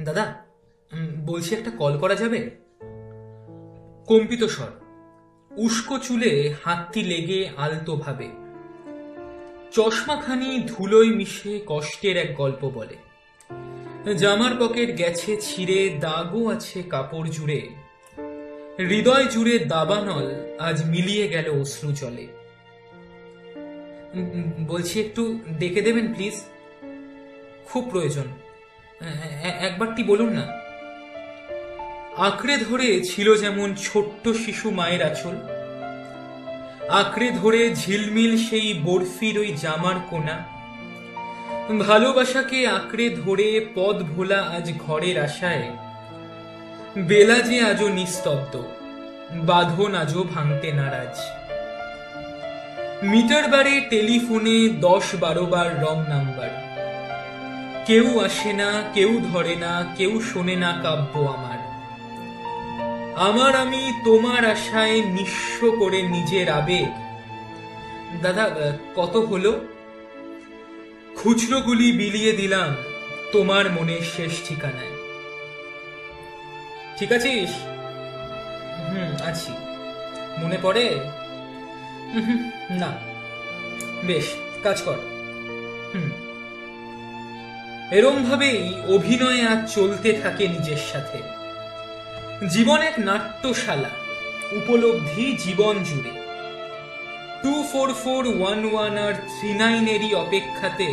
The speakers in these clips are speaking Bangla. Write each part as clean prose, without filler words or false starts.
দাদা, বলছি একটা কল করা যাবে? কম্পিত স্বর, উস্কো চুলে হাতটি লেগে আলতো ভাবে। চশমাখানি ধুলোয় মিশে কষ্টের এক গল্প বলে। জামার পকেট গেছে ছিঁড়ে, দাগও আছে কাপড় জুড়ে। হৃদয় জুড়ে দাবানল আজ মিলিয়ে গেল অশ্রু জলে। বলছি একটু ডেকে দেবেন প্লিজ, খুব প্রয়োজন। একবারটি বলুন না। আঁকড়ে ধরে ছিল যেমন ছোট্ট শিশু মায়ের আঁচল, আঁকড়ে ধরে ঝিলমিল সেই বরফির ওই জামার কোনা। ভালোবাসাকে আঁকড়ে ধরে পথ ভোলা আজ ঘরের আশায়। বেলা যে আজও নিস্তব্ধ, বাঁধন আজও ভাঙতে নারাজ। মিটার বারে টেলিফোনে 10-12 বার রং নাম্বার। কেউ আসে না, কেউ ধরে না, কেউ শোনে না কাব্য আমার আমি তোমার আশায় নিঃস্ব করে নিজের আবেগ। দাদা, কত হলো? খুচরোগুলি বিলিয়ে দিলাম তোমার মনের শেষ ঠিকানায়। ঠিক আছিস? আছি। মনে পড়ে? না। বেশ, কাজ কর। এরম ভাবেই অভিনয় আজ চলতে থাকে নিজের সাথে। জীবন এক নাট্যশালা, উপলব্ধি জীবন জুড়ে। 24411 আর 39 অপেক্ষাতে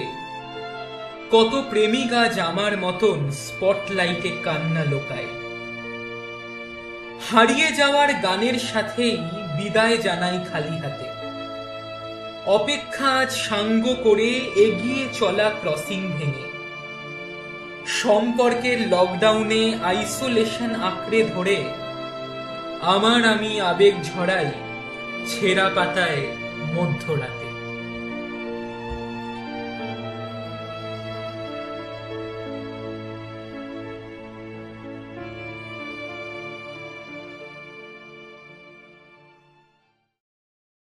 কত প্রেমিক আজ আমার মতন স্পটলাইটে কান্না লোকায়। হারিয়ে যাওয়ার গানের সাথেই বিদায় জানাই খালি হাতে। অপেক্ষা আজ সাঙ্গ করে এগিয়ে চলা ক্রসিং ভেঙে। সম্পর্কের লকডাউনে আইসোলেশন আঁকড়ে ধরে আমি আবেগ ঝরাই ছেঁড়া পাতায় মধ্যরাতে।